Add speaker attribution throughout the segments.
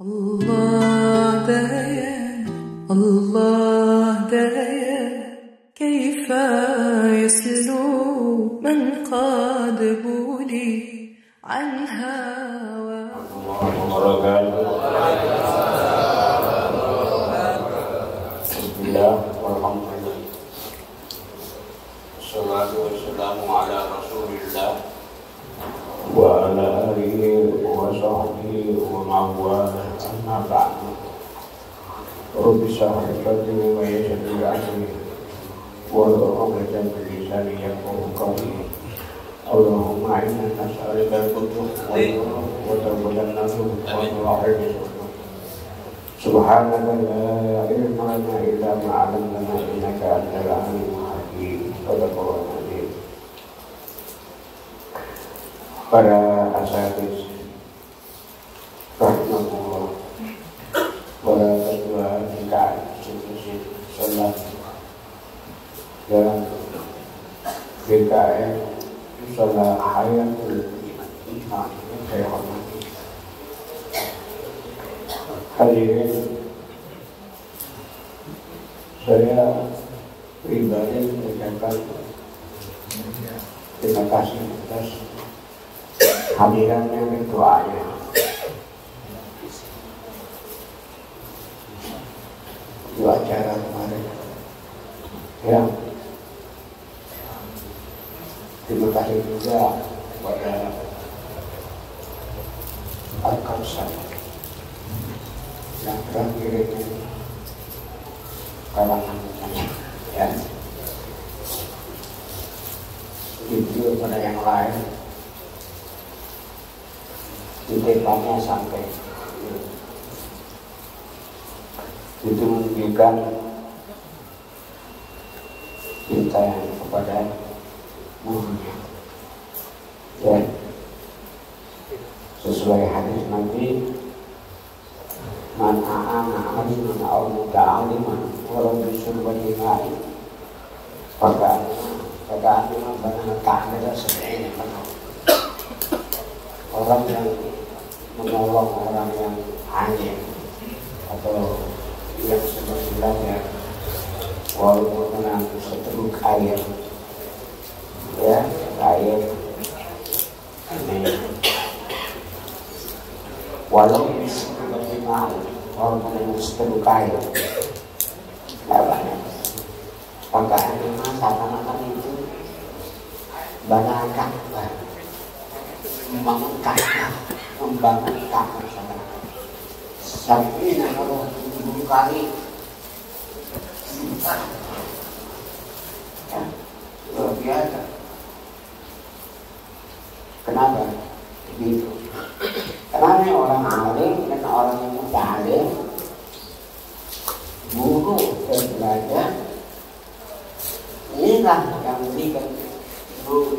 Speaker 1: الله دايم الله دايم كيف يسلو من قاد بولي عن هوى
Speaker 2: بسم الله والحمد لله والصلاة والسلام على رسول الله وعلى آله وصحبه ومن والاه أما بعد رب اشرح لي صدري ويسر لي أمري واحلل عقدة من لساني يفقهوا قولي اللهم إنا نسألك الفتوح وتوبة النصوح وراحة سبحانك لا علم لنا إلا ما علمتنا إنك أنت العليم الحكيم صدق الله العظيم. Para asatidz rahimahullah, para ketua DKM Sholat dan DKM Sholat Hayatul Iman yang saya hormati. Hadirin, saya pribadi mengucapkan terima kasih atas hadirannya ketuanya. Di acara kemarin, ya. Terima kasih juga kepada Al-Kausar yang telah mengirimkan kalangan ya. Itu pada yang lain titipannya sampai itu menunjukkan cinta kepada gurunya ya, sesuai hadis nanti man a'ana aliman aw muta'aliman walau bisurbati ma'i Pagkaan benar ta'ala sebenarnya orang yang menolong orang yang aneh atau yang sebenarnya walaupun menang setruk air ya, air ini walaupun seperti mau walaupun menang setruk air tidak banyak pagkaan seakan-akan itu banyak membangun kakak, membangun kakak sampai kalau 10 kali ya, luar biasa. Kenapa? Begitu. Karena orang alim dan orang yang mutalim, guru dan belajar, inilah yang memberikan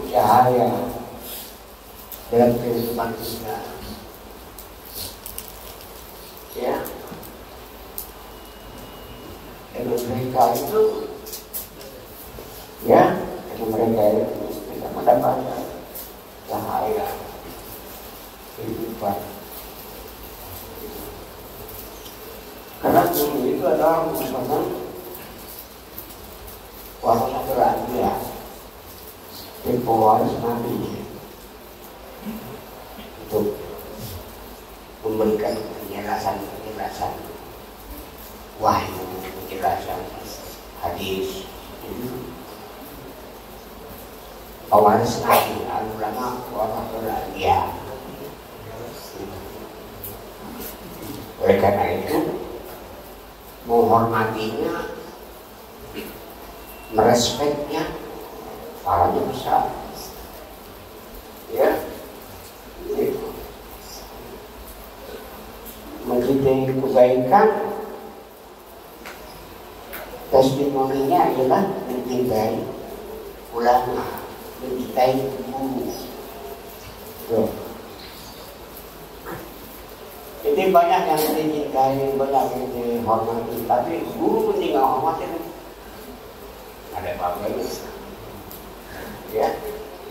Speaker 2: cahaya dalam kehidupan kita ya. Dan mereka itu ya, dengan mereka itu kita mendapatkan cahaya kehidupan. Karena guru itu adalah merupakan warasatul anbiya, pewaris nabi, untuk memberikan penjelasan wahyu, penjelasan hadis. Pewaris nabi, ulama warasatul anbiya. Oleh karena itu menghormatinya, merespeknya, pahalanya besar ya. Mencintai kebaikan, testimoninya adalah mencintai ulama, mencintai guru. Tuh. Jadi banyak yang dicintai, banyak yang dihormati, tapi guru penting nggak hormatin. Ada apa-apa ya,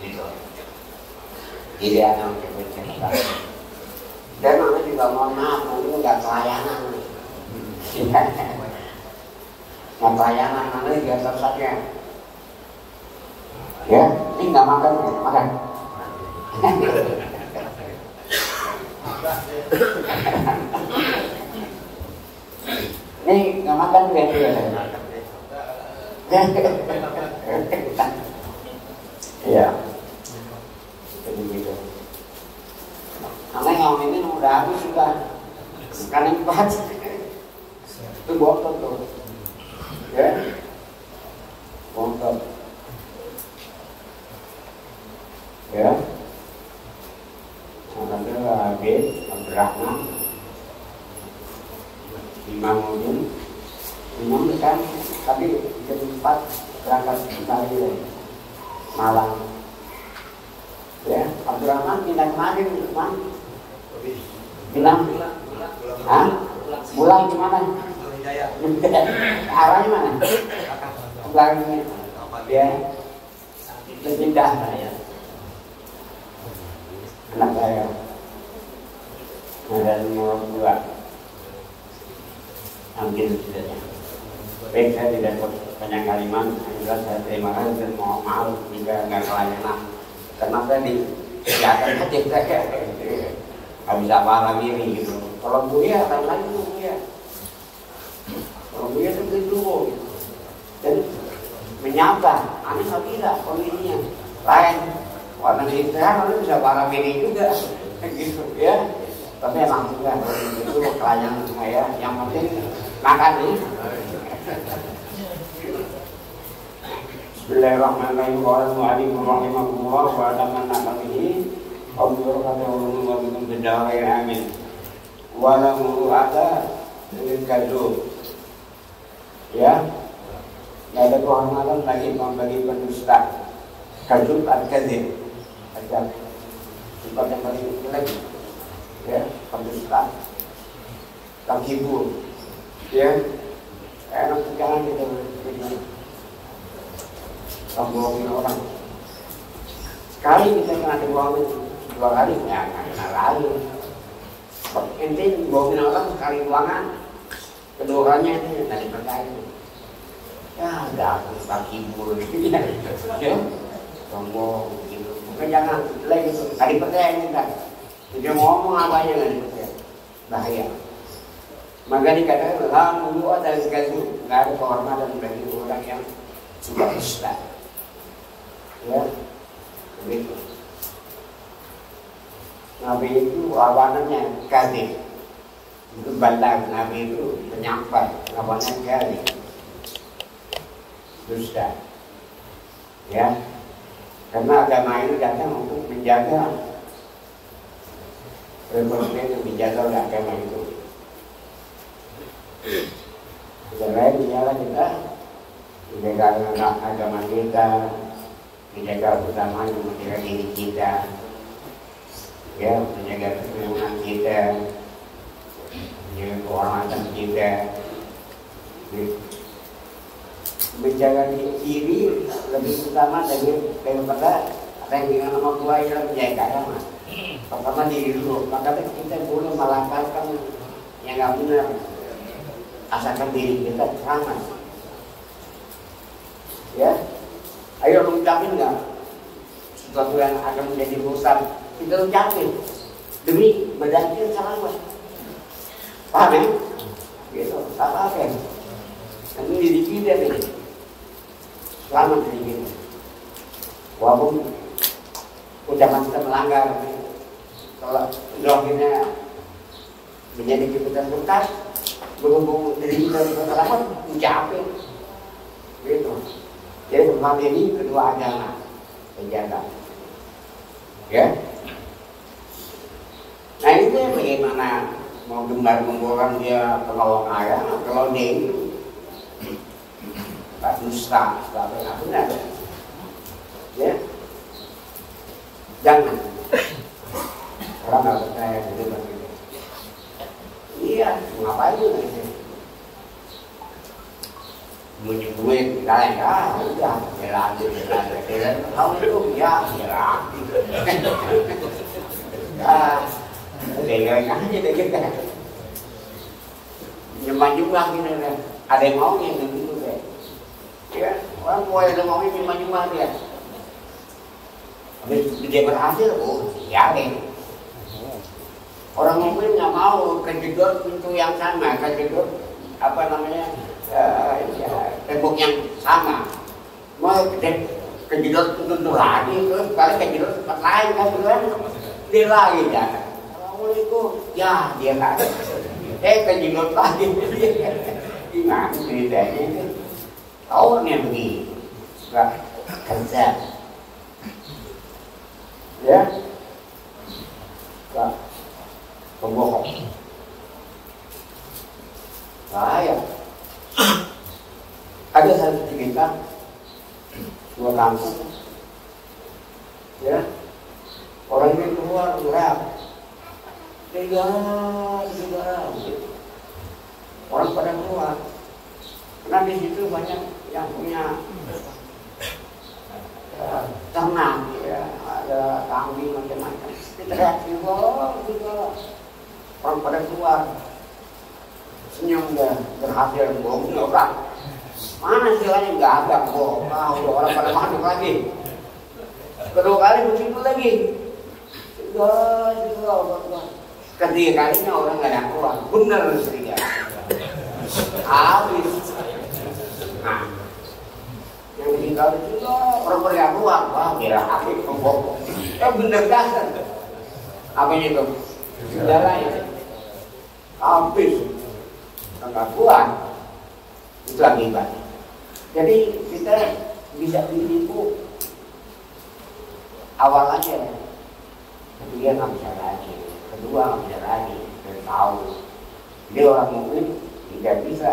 Speaker 2: gitu. Jadi anak kita dan anak juga mohon maaf, mungkin nggak pelayanan. Nggak pelayanan, namanya biasa saja. Ya, ini nggak makan, makan. Ini nggak makan juga ya. Iya. Jadi gitu. Karena yang ini udah habis sudah. Sekarang 4. Itu botol tuh. Ya. Botol. Ya. Alhamdulillah habis Abdurrahman Imam Udin Imam kan tapi jam 4 berangkat kembali Malang. Ya, Abdurrahman pindah kemarin bilang pulang gimana? Arahnya mana? Pulangnya dia pindah anak saya dan nomor 2 ambil tidaknya. Baik, saya tidak banyak kalimat. Yang saya terima kasih dan mohon maaf jika nggak pelayanan. Karena saya diakan aja saya nggak bisa paham ini gitu. Kalau Buya kan lagi Buya. Kalau Buya itu gitu. Dan menyapa, aneh nggak bisa kondisinya lain. Warna istirahat itu bisa paham ini juga, gitu ya. Tapi emang juga itu pelayanan saya. Yang penting makan nih. Bismillahirrahmanirrahim. Warahmatullahi wabarakatuh. Wa alaman nabiyyi Allahu akbar wa bikum bidawai amin. Wa la mu'ata lil kadhub. Ya. Enggak ada kehormatan lagi bagi pendusta. Kadhub al-kadzib. Ada sifat yang paling jelek. Ya, pendusta. Taghibur. Ya. Enak jangan kita bohongin orang. Sekali kita kena dibohongin 2 kali ya nggak kena lagi. Intinya bohongin orang sekali buangan, keduanya itu dari percaya. Ya udah aku taghibur gitu ya. Sombong gitu. Mungkin jangan lagi tadi percaya enggak. Dia ngomong apa aja nggak dipercaya. Bahaya. Maka dikatakan alhamdulillah dari segala nggak ada kehormatan bagi orang yang sudah Islam. Ya, begitu. Nabi itu awanannya kadzib. Itu balag, Nabi itu penyampai, awanannya kadzib. Dusta. Ya. Karena agama ini datang untuk menjaga itu menjaga agama itu. Karena dijaga kita menjaga agama kita, menjaga utama menjaga diri kita, ya, menjaga keturunan kita, menjaga kehormatan kita, menjaga diri lebih utama daripada apa yang dengan nama tua yang menjaga agama. Pertama diri dulu, maka kita boleh melangkahkan yang nggak benar, asalkan diri kita selamat. Ya, ayo mengucapin nggak sesuatu yang akan menjadi dosa, kita ucapin demi badan kita selamat. Paham ya? Gitu, salah apa? Nanti diri kita nih selamat diri kita. Walaupun ucapan kita melanggar, kalau doanya menjadi keputusan bekas, berhubung diri kita selamat, ucapin. Gitu. Jadi pertama ini kedua agama penjaga. Ya. Nah itu bagaimana mau gembar-gemboran dia kalau agama, kalau dia itu tak dusta, tak benar. Ya. Jangan. Orang nggak percaya itu begitu. Iya, ngapain itu? Menyebut lain udah jalan tahu itu ya jalan ya dengan aja deh kita nyumbang gini deh. Ada yang mau yang begitu deh. Ya, orang mau yang mau nyumbang dia. Habis dia berhasil, oh ya deh. Orang mukmin nggak mau kejedot pintu yang sama, kejedot apa namanya tembok yang sama. Mau kejedot pintu lagi, terus kali kejedot tempat lain kan beneran dia lagi ya. Assalamualaikum, ya dia nggak. Kejedot lagi. Gimana ceritanya itu? Tahu nih begini, nggak kerja, ya, nggak pembohong, bahaya. Ada satu cerita dua kampung, ya, orang ini keluar gelap, tiga, orang pada keluar. Karena di situ banyak yang punya ternak, ya, ada kambing macam-macam. Teriak juga, orang pada keluar, senyum dia berhasil bohong orang. Mana istilahnya nggak ada bohong, orang pada masuk lagi. Kedua kali begitu lagi, juga. Ketiga kalinya orang nggak ada keluar, benar sehingga habis. Nah, yang tinggal juga orang pada keluar, wah kira habis pembohong. Bener dasar. Apanya itu? Sejarahnya habis, nggak kuat. Itu akibat. Jadi kita bisa ditipu awal aja, ketiga nggak bisa lagi, kedua nggak bisa lagi, dan tahu. Jadi orang mukmin tidak bisa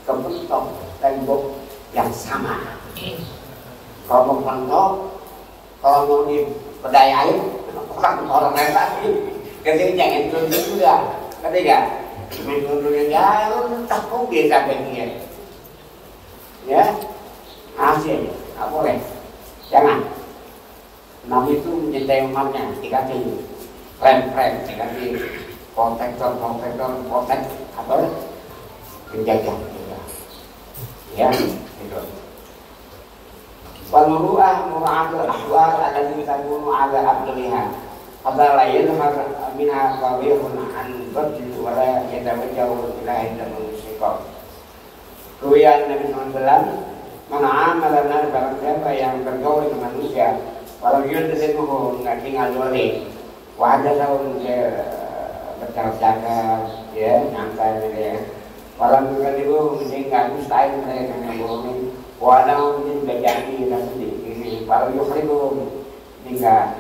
Speaker 2: kepentok tembok yang sama. Kalau mau kepentok, kalau mau diperdayain, orang lain lagi. Jadi jangan tunduk juga, ketiga. Main tunduknya ya, lu takut dia sampai dia. Ya, hasil, nggak boleh. Jangan. Nabi itu mencintai umatnya, dikasih rem, dikasih protektor, apa? Penjaga. Ya, itu. Walmuru'ah mura'atul ahwal alladhi takunu ala abdulliha. Hatta la yadhhar minha qawiyun an badl wa la yatawajjahu ila indahu syiqaq. Ruwiyan Nabi SAW, man amala nar barang siapa yang bergaul dengan manusia, walau yudhimuhu nggak tinggal dolim, wa ada tahun dia bercakap, ya, nyantai dia. Walau juga itu nggak mustahil mereka yang bohongin. Walau mungkin berjanji dan sendiri, walau yukribu nggak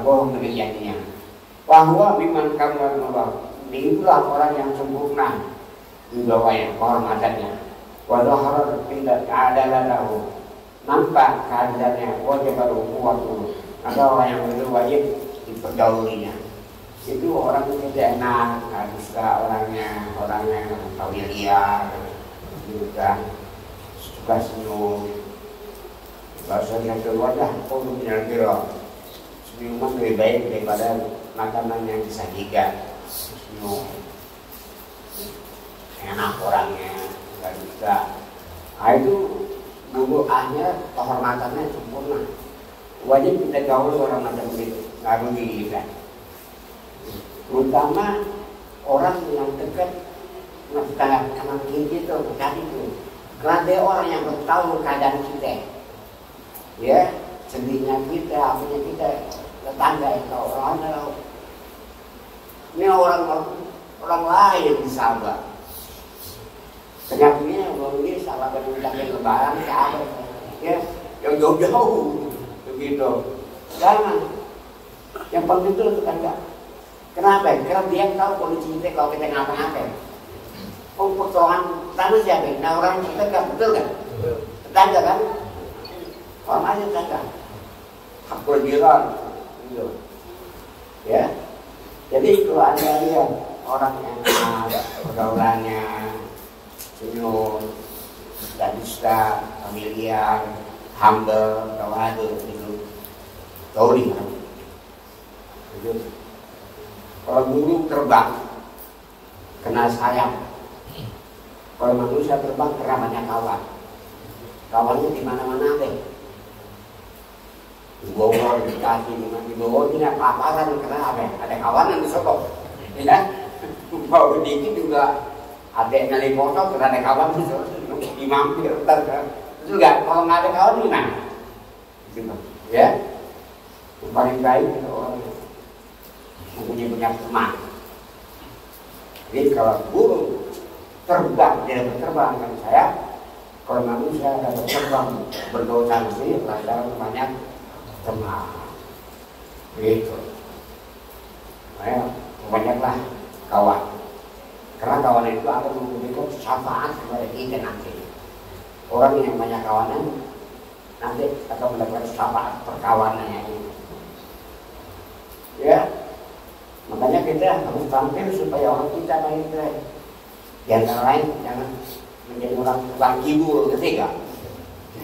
Speaker 2: bohong dengan janjinya. Bahwa biman kamu Allah, itulah orang yang sempurna di bawahnya, kehormatannya. Walau harus pindah keadalan tahu, nampak keadaannya, wajib baru waktu. Ada orang yang betul wajib dipergaulinya. Itu orang itu tidak enak, nggak suka orangnya tahu liar, gitu kan. Suka senyum, bahasanya keluar dah, untuk kira senyuman lebih baik daripada makanan yang disajikan. Senyum, enak orangnya, nggak bisa. Nah itu buruannya, kehormatannya sempurna. Wajib kita gaul orang macam itu, nggak rugi kan. Terutama orang yang dekat kanan kiri itu, tadi itu. Karena dia orang yang tahu keadaan kita, ya, sedihnya kita, apanya kita, tetangga itu orang lain. Ini orang lain sahabat. Penyakitnya belum ini sahabat penyakit lebaran, sahabat, ya, yang jauh-jauh, begitu. Jangan. Yang penting itu tetangga. Kenapa? Karena dia tahu kondisi kita kalau kita ngapa-ngapain. Persoalan tanah siapa? Nah orang kita kan betul kan? Tetangga kan? Orang aja tetangga. Hak berjiran, gitu. Ya. Jadi kalau anda lihat orang yang pergaulannya senyum, dan dusta, familiar, humble, tawadu, itu tauri. Kalau burung terbang kena sayap, Kalau manusia terbang karena banyak kawan. Kawannya di mana-mana deh. Di Bogor, di Bekasi, di Bogor ini apa-apaan karena ada kawan yang disokok. Ya, mau dikit juga ada yang nyali foto karena ada kawan disokok. Dimampir, juga kalau nggak ada kawan gimana? Ya, yang paling baik itu orang punya teman. Jadi kalau burung terbang tidak terbang kan saya, kalau manusia dapat terbang berdosa nanti lantaran banyak teman. Begitu. Banyaklah kawan. Karena kawan itu akan memberikan syafaat kepada kita nanti. Orang yang banyak kawanan nanti akan mendapat syafaat perkawanannya ini. Ya, makanya kita harus tampil supaya orang kita baik-baik. Di antara lain jangan menjadi orang tukang kibul, ketiga.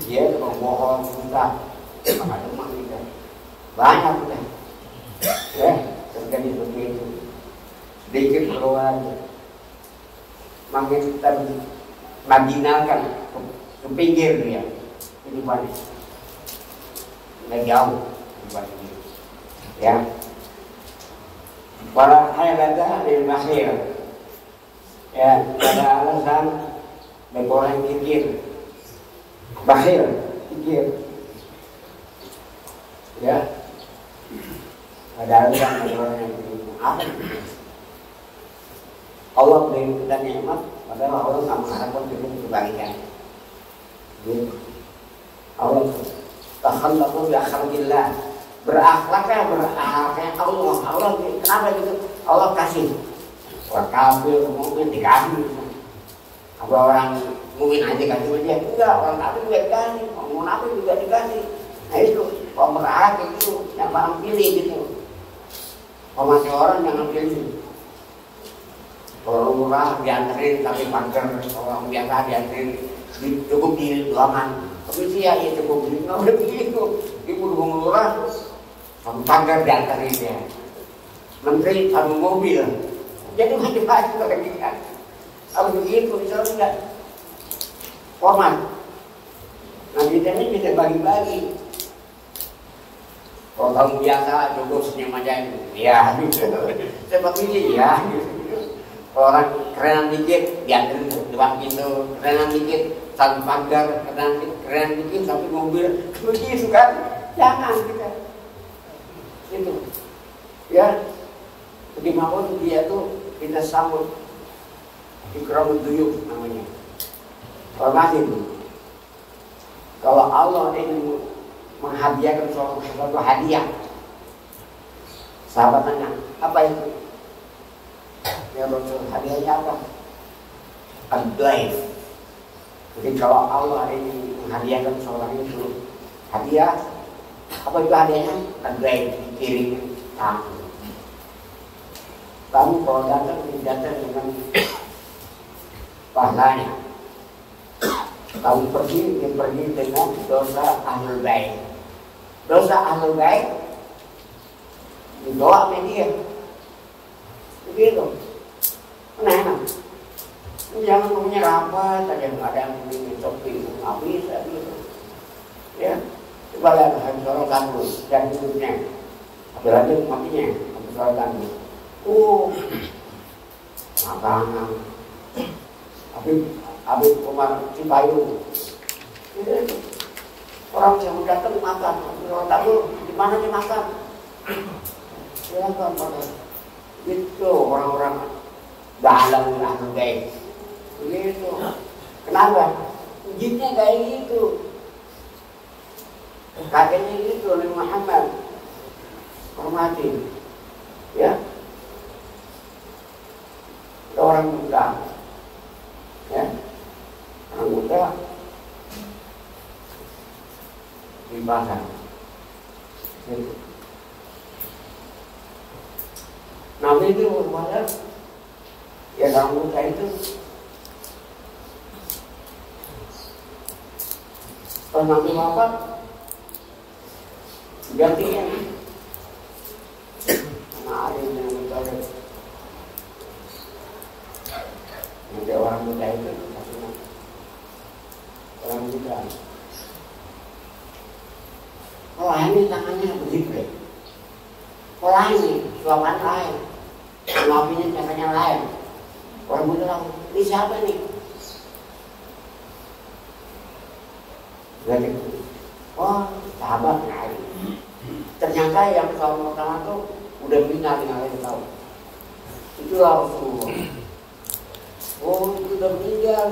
Speaker 2: Dia tukang bohong, suka, maka teman kita banyak kita. Ya, terjadi seperti itu. Sedikit keluar, makin termarginalkan ke pinggir dia. Ini balik, nggak jauh, ini. Ya. Para hayalata lil mahir. Ya, ada alasan bagi orang yang pikir bakhil, pikir. Ya, ada alasan bagi orang yang pikir apa? Allah beri kita nikmat, padahal Allah tak mengharapkan kita kebaikan. Allah takhallaqu bi akhlaqillah. Berakhlaknya Allah. Allah kenapa gitu? Allah kasih. Orang kafir, mukmin dikasih. Apa orang mukmin aja kasih dia? Enggak, orang kafir juga dikasih, orang munafik juga dikasih. Nah itu, orang berakhlak itu yang paling pilih gitu. Kalau masih orang jangan pilih. Kalau murah dianterin tapi pagar, orang biasa dianterin cukup di ruangan. Tapi ya cukup di nggak begitu. Ibu dukung lurah, sama pagar dianterin dia. Menteri sama mobil. Jadi macam-macam kan. Kalau begitu misalnya enggak format. Nah kita ini bisa bagi-bagi. Kalau kamu biasa cukup senyum aja, ya gitu. Seperti ini ya. Orang kerenan dikit dianterin depan pintu, kerenan dikit satu pagar, kerenan dikit satu mobil, begitu kan? Jangan kita. Itu, ya. Bagaimanapun dia tuh kita sambut ikram duyuk namanya. Hormati itu. Kalau Allah ingin menghadiahkan suatu hadiah, sahabat tanya, apa itu? Ya Rasul, hadiahnya apa? Ad-daif. Jadi kalau Allah ingin menghadiahkan seorang itu hadiah, apa itu hadiahnya? Ad-daif, dikirim tamu. Kamu kalau datang dengan pahalanya. Kamu pergi dengan dosa ahlul bait. Dosa ahlul bait dibawa sama dia. Begitu. Enak. Jangan punya rapat, ada yang punya shopping, nggak bisa gitu. Ya, coba lihat sorotan dulu dan hidupnya. Apalagi matinya, sorotan dulu. Makanan. Habis Umar Cipayung. Orang yang datang makan, orang tahu di mana dia makan. Silakan makan. Itu orang-orang dalam ahlu bait. Begitu. Kenapa? Jinnya kayak gitu. Kakeknya gitu Nabi Muhammad. Hormati. Ya. Orang muda. Ya. Orang muda di pasar. Gitu. Nabi itu berbayar. Ya orang muda itu kalau Nabi wafat gantinya sama Ali yang berbayar. Nanti orang muda itu orang kita. Oh ini tangannya begitu deh. Oh lain, suapan lain, ngapinya caranya lain. Orang bilang, ini siapa nih? Jadi, oh sahabat lain. Ternyata yang tahun pertama tuh udah meninggal tinggal tahu. Itulah Rasulullah. Oh itu udah meninggal.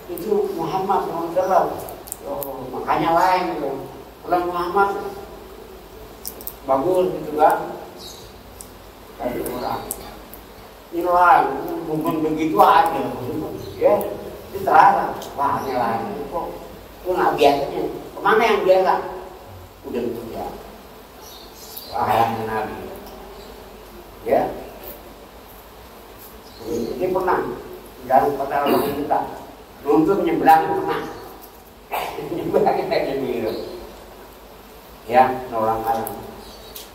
Speaker 2: Itu Muhammad SAW. Oh makanya lain itu. Orang Muhammad bagus gitu kan. Tapi orang ini lain, bukan begitu aja. Ya, itu terasa. Wah ini lain. Kok itu nggak biasanya? Kemana yang biasa? Udah meninggal. Wahai Nabi. Ya. Ini pernah dalam kota orang kita untuk menyeberang pernah menyeberang kayak gitu ya orang alam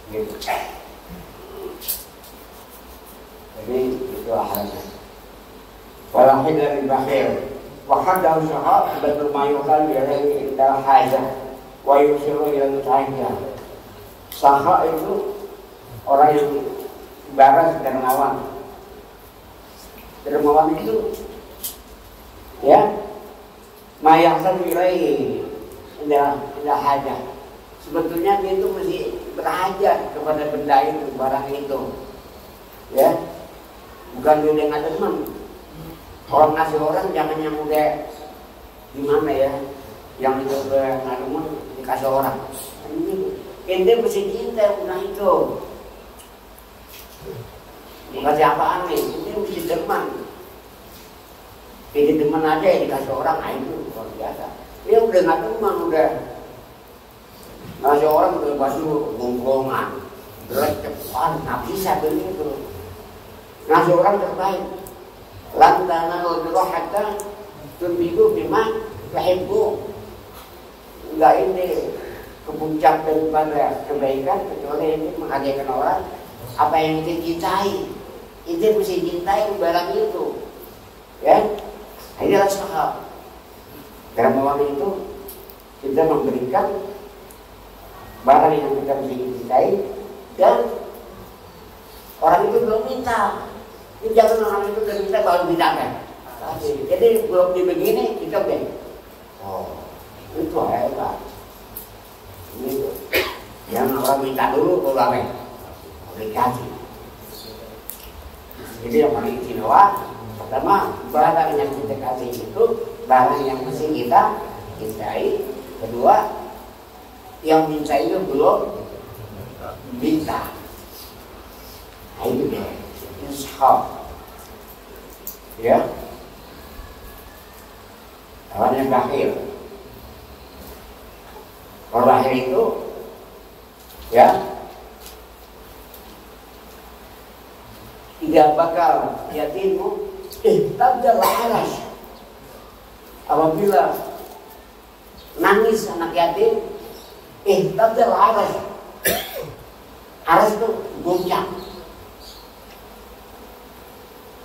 Speaker 2: gitu. Jadi itu halnya walahid dari bakhir wahad dan syahab betul mayukan dari dalam hajah wa yusiru ila mutahiyah. Saha itu orang yang baras dermawan. Dermawan itu ya mayahsan wilayah indah hajat. Sebetulnya dia itu mesti berhajat kepada benda itu, barang itu ya, bukan dia yang ada teman. Orang ngasih orang jangan yang udah gimana ya, yang itu udah nggak teman dikasih orang. Ente mesti cinta udah itu. Bukan siapaan nih, ini mesti teman. Jadi teman aja yang dikasih orang, itu luar biasa. Dia udah nggak teman, udah ngasih orang udah baju gonggongan, cepat, nggak bisa begitu. Ngasih orang terbaik. Lantana nodroh hatta tumbiku bima lahimku. Enggak ini ke puncak daripada kebaikan kecuali ini menghadirkan orang apa yang kita cintai. Itu mesti cintai barang itu, ya. Ini adalah sahab. Dalam orang itu kita memberikan barang yang kita mesti cintai dan orang itu belum minta. Ini jangan orang itu udah minta baru minta kan. Jadi belum dibegini kita udah. Oh, itu hebat. Ini yang orang minta dulu kalau apa? Dikasih. Jadi yang paling istimewa pertama barang yang kita kasih itu barang yang mesti kita cintai. Kedua yang minta itu belum minta. Itu dia ishab ya. Orang yang bakhil. Orang bakhil itu ya tidak bakal yatimmu tabdal aras. Apabila nangis anak yatim tabdal aras. Aras itu goncang.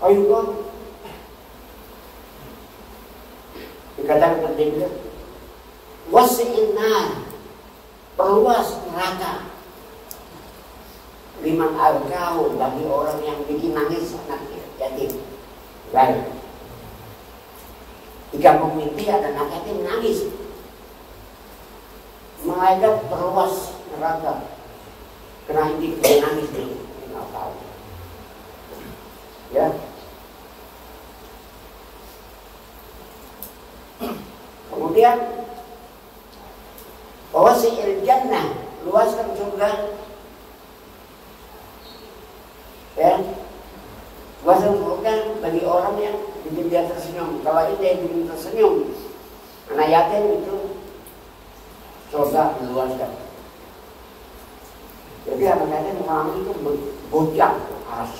Speaker 2: Ayo dong. Dikatakan penting wasi'in nar, perluas neraka. Liman alkau, bagi orang yang bikin nangis anak yatim. Baik. Jika mimpi ada anak yatim nangis, malaikat perluas neraka. Karena ini dia nangis nih, nggak tahu. Ya. Kemudian wasi'il jannah, luaskan surga. Ya, luaskan surga bagi orang yang bikin dia tersenyum. Kalau ini yang bikin tersenyum, anak yatim itu surga diluaskan. Jadi anak yatim mengalami itu bocah aras,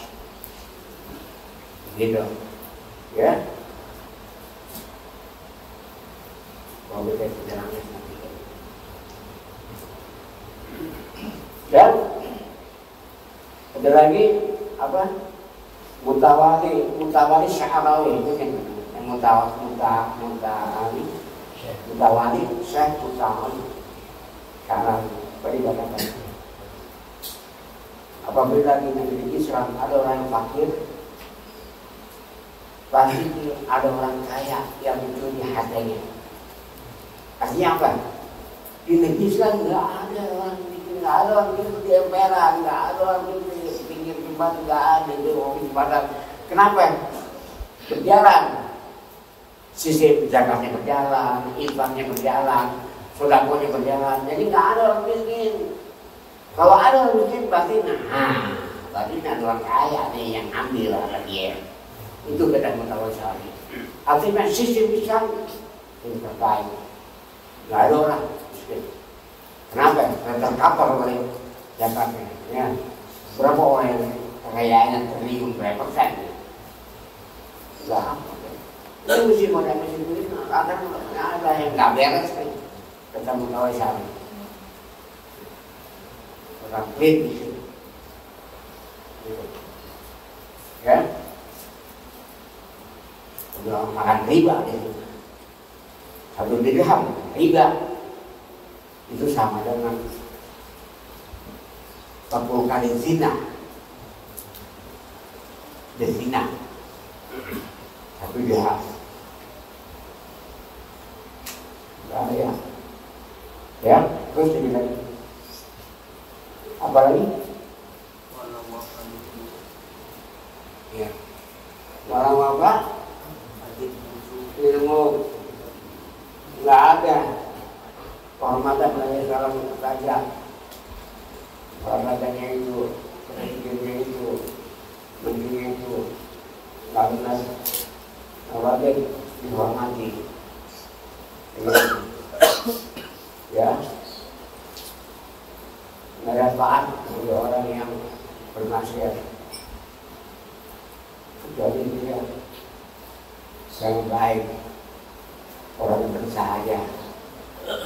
Speaker 2: gitu, ya. Kalau kita tidak nangis nanti. Dan ada lagi apa? Mutawali Syahrawi itu kan yang mutawali, syekh mutawali karena peribadatan. Apabila di negeri Islam ada orang fakir, pasti ada orang kaya yang mencuri hartanya. Artinya apa? Di negeri Islam nggak ada orang miskin, nggak ada orang miskin di emperan, nggak ada orang miskin di pinggir jembatan, nggak ada di orang jembatan. Kenapa? Berjalan, sisi zakatnya berjalan, infaknya berjalan, sedekahnya berjalan. Jadi nggak ada orang miskin. Kalau ada orang miskin berarti berarti ada orang kaya nih yang ambil lah dia. Itu kata mutawasali. Artinya sistem Islam ini terbaik. Nggak ada orang miskin. Kenapa? Karena terkapar oleh zakatnya. Ya. Berapa orang yang kekayaannya triliun berapa persen? Nggak apa. Itu mesti modal miskin ada yang nggak beres nih. Kata mutawasali. Orang klik di sini. Ya. Udah makan riba di sini. Satu dirham riba itu sama dengan 40 kali zina. Zina. Satu dirham. Ya. Ya, terus ini lagi. Apa lagi? Ya. Walau wabah ilmu nggak ada kehormatan dari seorang raja. Kehormatannya itu, presidennya itu, menterinya itu nggak benar. Raja dihormati. Ya. Manfaat bagi orang yang bermaksiat. Jadi dia sangat baik, orang bersahaja.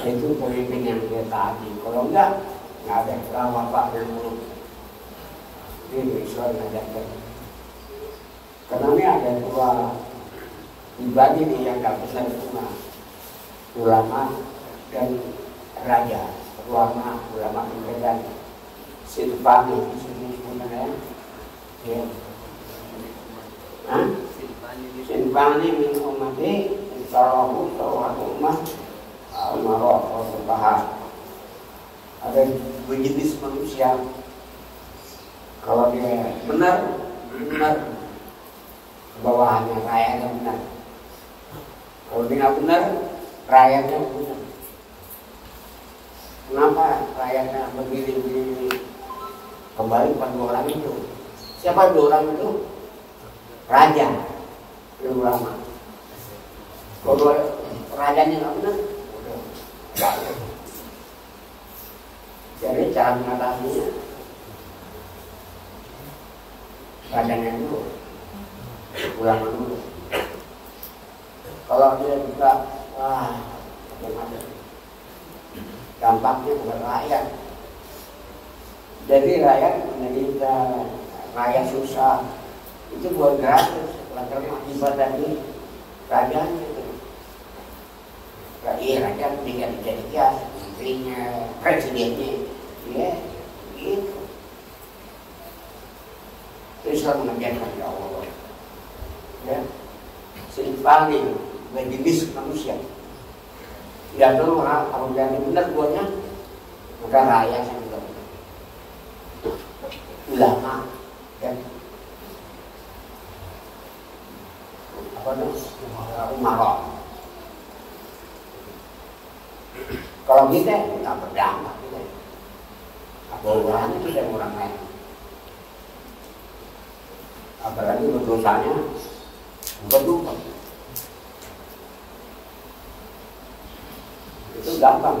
Speaker 2: Itu pemimpin yang dia taati. Kalau enggak ada lama pak dan mulut. Ini Islam ajarkan. Karena ini ada dua pribadi nih yang tak besar cuma ulama dan raja. Ulama dan Silvani disini sebenarnya. Ya. Silvani min ummati Insyaallahu ta'ala ummah al-marah al-bahar. Ada jenis manusia. Kalau dia benar bawahannya rakyatnya benar. Kalau dia nggak benar rakyatnya benar. Kenapa rakyatnya begini? Kembali pada dua orang itu. Siapa dua orang itu? Raja dan ulama. Kalau rajanya nggak benar, jadi cara mengatasinya rajanya dulu, ulama dulu. Kalau dia juga, bagaimana? Dampaknya bukan rakyat. Jadi rakyat menderita, rakyat susah. Itu bukan gratis. Lantaran akibat dari rajanya itu. Raja tinggal dijadikan menterinya, presidennya, ya, gitu. Islam mengajarkan ya Allah. Ya, seimbang jenis manusia. Tidak perlu kalau jadi benar buatnya, maka rakyat yang juga benar. Ulama dan umarok. Kalau kita nggak berdampak kita, apa orangnya kita orang lain. Apalagi berdosanya berdua. Itu gampang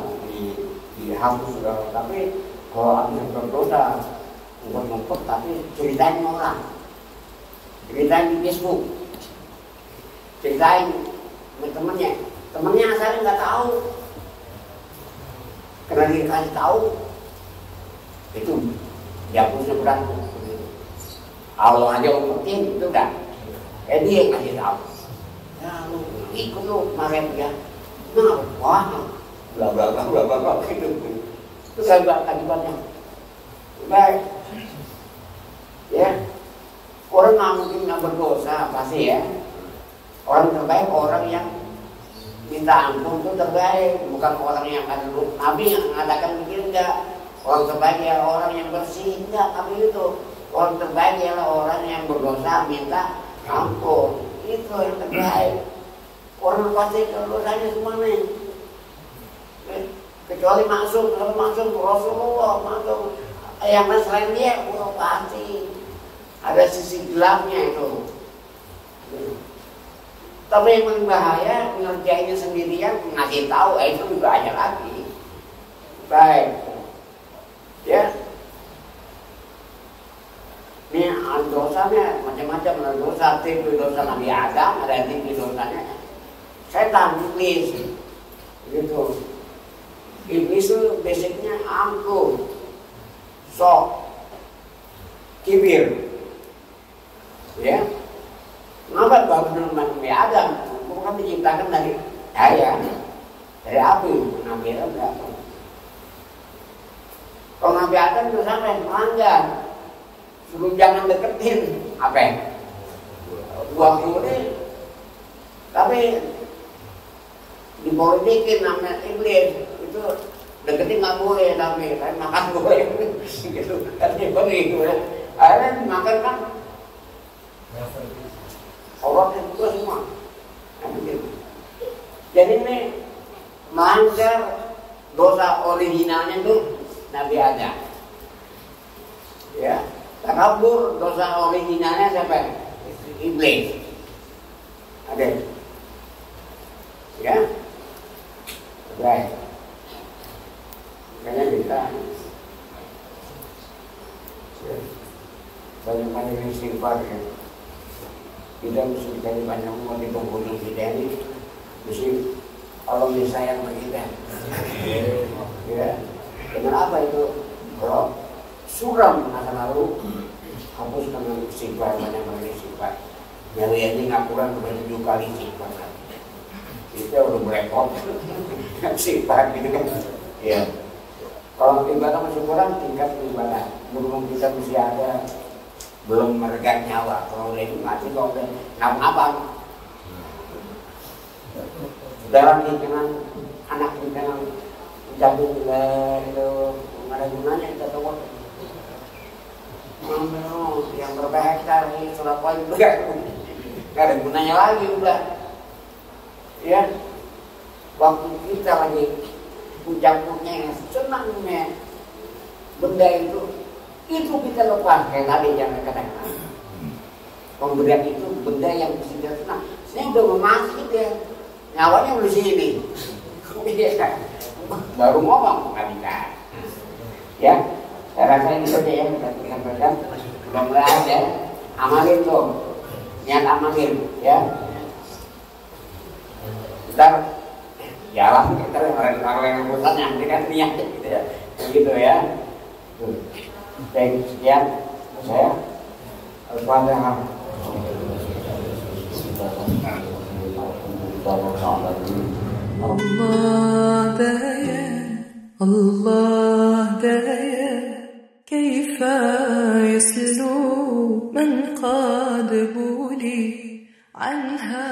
Speaker 2: dihapus sudah. Tapi kalau ada berdosa ngumpet tapi ceritain orang, ceritain di Facebook, ceritain sama temennya asalnya nggak tahu, karena dia kasih tahu itu dihapusnya berat. Allah aja umpetin itu udah, dia yang kasih tahu. Ya lu ikut lu kemarin ya. Nah, wah, bla bla bla bla bla gitu. Itu saya akibatnya. Baik. Ya. Orang nggak mungkin nggak berdosa pasti ya. Orang terbaik orang yang minta ampun itu terbaik, bukan orang yang akan Nabi yang mengatakan begini enggak. Orang terbaik ya orang yang bersih enggak, tapi itu orang terbaik ialah orang yang berdosa minta ampun. Itu yang terbaik. Orang pasti kalau dosanya semuanya. Kecuali maksum, kalau maksum Rasulullah, maksum yang selain dia, pasti ada sisi gelapnya itu. Tapi yang berbahaya mengerjainya sendirian, ngasih tahu, itu bahaya lagi. Baik, ya. Ini dosanya macam-macam, dosa tipe dosa Nabi Adam, ada tipe dosanya setan, iblis, gitu. Iblis itu basicnya angkuh, sok, kibir, ya. Kenapa baru Nabi Adam? Bukan diciptakan dari cahaya, dari api. Nabi Adam berapa? Kalau Nabi Adam itu sampai melanggar, suruh jangan deketin, apa? Buang duri. Tapi dipolitikin namanya iblis itu deketin nggak boleh, tapi makan boleh, gitu. Katanya begitu. Akhirnya makan kan. Allah itu semua. Jadi ini melanggar dosa originalnya itu Nabi Adam. Ya, takabur dosa originalnya siapa? Iblis. Ada. Ya. Baik. Makanya kita banyak-banyak istighfar ya. Kita mesti dikali banyak uang di penghuni kita ini, mesti Allah disayang sama kita. Ya, dengan apa itu? Kalau suram masa lalu, hapus dengan istighfar, banyak istighfar. Nyari aja ngapuran sampai 7 kali istighfar. Kita udah berepot, istighfar gitu kan? Ya. Kalau ibadah masih kurang, tingkat ibadah. Berhubung kita mesti ada. Belum meregang nyawa, kalau udah itu mati, kalau udah ngapa-ngapa dalam lingkungan anak lingkungan jatuh itu nggak ada gunanya kita tahu yang berapa hektar ini sudah poin nggak ada gunanya lagi udah ya waktu kita lagi puncak-puncaknya senangnya benda itu kita lepas kayak tadi yang katakan pemberian itu benda yang tidak senang. Saya udah memasuki dia nyawanya udah sini baru ngomong nggak bisa ya. Saya rasa ini saja ya kita berikan pada mudah-mudahan ya amalin tuh niat amalin ya ntar jalan kita orang yang bosan yang dengan niat gitu ya begitu ya. Baik, sekian saya Al-Fatihah.
Speaker 1: Allah dayan, Allah dayan, كيف يسلو من قاد بولي عنها